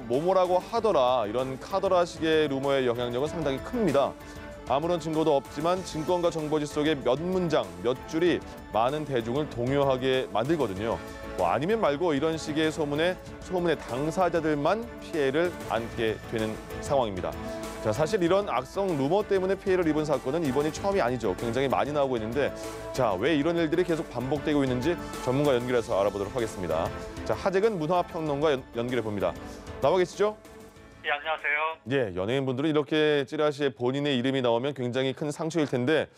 뭐뭐라고 하더라 이런 카더라식의 루머의 영향력은 상당히 큽니다. 아무런 증거도 없지만 증권가 정보지 속에 몇 문장, 몇 줄이 많은 대중을 동요하게 만들거든요. 아니면 말고 이런 식의 소문의 당사자들만 피해를 안게 되는 상황입니다. 자, 사실 이런 악성 루머 때문에 피해를 입은 사건은 이번이 처음이 아니죠. 굉장히 많이 나오고 있는데 자, 왜 이런 일들이 계속 반복되고 있는지 전문가 연결해서 알아보도록 하겠습니다. 자, 하재근 문화평론가 연결해 봅니다. 나와 계시죠? 예, 안녕하세요. 예, 연예인분들은 이렇게 찌라시에 본인의 이름이 나오면 굉장히 큰 상처일 텐데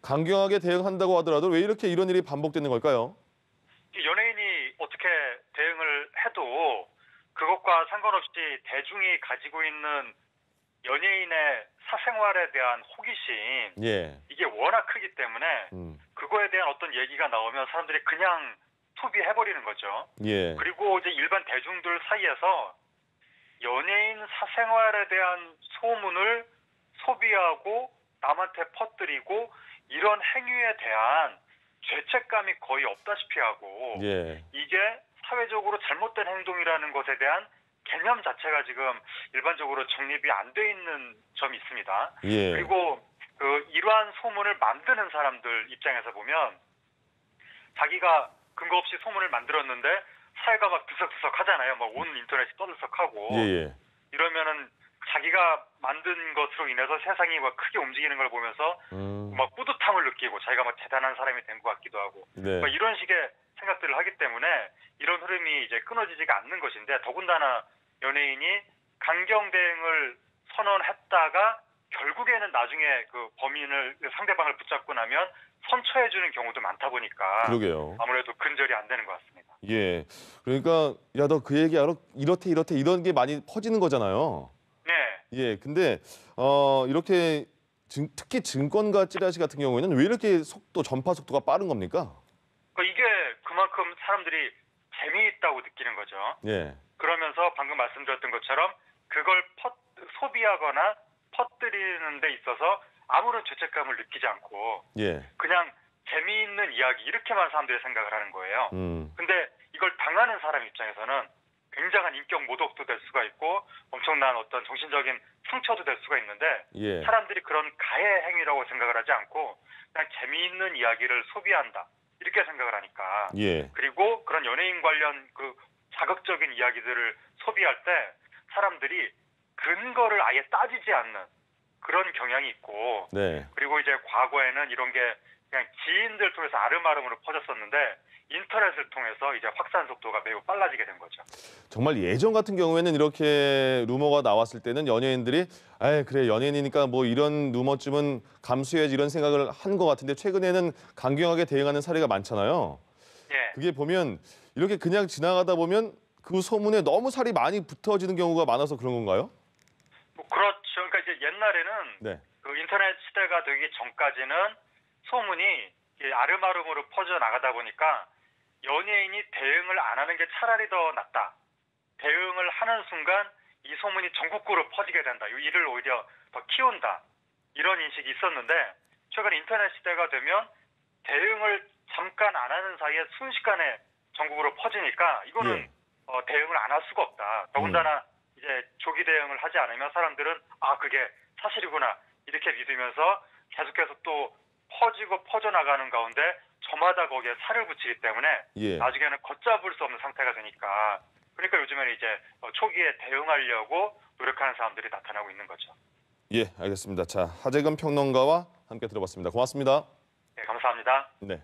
강경하게 대응한다고 하더라도 왜 이렇게 이런 일이 반복되는 걸까요? 연예인이 어떻게 대응을 해도 그것과 상관없이 대중이 가지고 있는 연예인의 사생활에 대한 호기심, 예. 이게 워낙 크기 때문에 그거에 대한 어떤 얘기가 나오면 사람들이 그냥 소비해버리는 거죠. 예. 그리고 이제 일반 대중들 사이에서 연예인 사생활에 대한 소문을 소비하고 남한테 퍼뜨리고 이런 행위에 대한 죄책감이 거의 없다시피 하고 예. 이게 사회적으로 잘못된 행동이라는 것에 대한 개념 자체가 지금 일반적으로 정립이 안 돼 있는 점이 있습니다. 예. 그리고 이러한 소문을 만드는 사람들 입장에서 보면 자기가 근거 없이 소문을 만들었는데 사회가 막 들썩들썩 하잖아요. 막 온 인터넷이 떠들썩하고 예. 이러면은 자기가 만든 것으로 인해서 세상이 막 크게 움직이는 걸 보면서 막 뿌듯함을 느끼고 자기가 막 대단한 사람이 된 것 같기도 하고 네. 막 이런 식의 생각들을 하기 때문에 이런 흐름이 이제 끊어지지가 않는 것인데 더군다나 연예인이 강경 대응을 선언했다가 결국에는 나중에 그 범인을 상대방을 붙잡고 나면 선처해주는 경우도 많다 보니까 그러게요. 아무래도 근절이 안 되는 것 같습니다. 예. 그러니까 야, 너 그 얘기 알아? 이렇대 이런 게 많이 퍼지는 거잖아요. 네. 예. 근데 이렇게 특히 증권가 찌라시 같은 경우에는 왜 이렇게 전파 속도가 빠른 겁니까? 이게 그만큼 사람들이 재미있다고 느끼는 거죠. 예. 그러면서 방금 말씀드렸던 것처럼 그걸 소비하거나 퍼뜨리는 데 있어서 아무런 죄책감을 느끼지 않고 예. 그냥 재미있는 이야기 이렇게만 사람들이 생각을 하는 거예요. 근데 이걸 당하는 사람 입장에서는 굉장한 인격 모독도 될 수가 있고 엄청난 어떤 정신적인 상처도 될 수가 있는데 예. 사람들이 그런 가해 행위라고 생각을 하지 않고 그냥 재미있는 이야기를 소비한다 이렇게 생각을 하니까 예. 그리고 그런 연예인 관련 그 자극적인 이야기들을 소비할 때 사람들이 근거를 아예 따지지 않는 그런 경향이 있고 네. 그리고 이제 과거에는 이런 게 그냥 지인들 통해서 아름아름으로 퍼졌었는데 인터넷을 통해서 이제 확산 속도가 매우 빨라지게 된 거죠. 정말 예전 같은 경우에는 이렇게 루머가 나왔을 때는 연예인들이 그래 연예인이니까 뭐 이런 루머쯤은 감수해야지 이런 생각을 한 것 같은데 최근에는 강경하게 대응하는 사례가 많잖아요. 예. 그게 보면 이렇게 그냥 지나가다 보면 그 소문에 너무 살이 많이 붙어지는 경우가 많아서 그런 건가요? 뭐 그렇죠. 그러니까 이제 옛날에는 네. 그 인터넷 시대가 되기 전까지는 소문이 아름아름으로 퍼져 나가다 보니까 연예인이 대응을 안 하는 게 차라리 더 낫다. 대응을 하는 순간 이 소문이 전국구로 퍼지게 된다. 이 일을 오히려 더 키운다. 이런 인식이 있었는데 최근 인터넷 시대가 되면 대응을 잠깐 안 하는 사이에 순식간에 전국으로 퍼지니까 이거는 대응을 안 할 수가 없다. 더군다나 이제 조기 대응을 하지 않으면 사람들은 그게 사실이구나 이렇게 믿으면서 계속해서 또 퍼지고 퍼져나가는 가운데 저마다 거기에 살을 붙이기 때문에 나중에는 걷잡을 수 없는 상태가 되니까 그러니까 요즘에는 이제 초기에 대응하려고 노력하는 사람들이 나타나고 있는 거죠. 예, 알겠습니다. 자, 하재근 평론가와 함께 들어봤습니다. 고맙습니다. 네, 감사합니다. 네.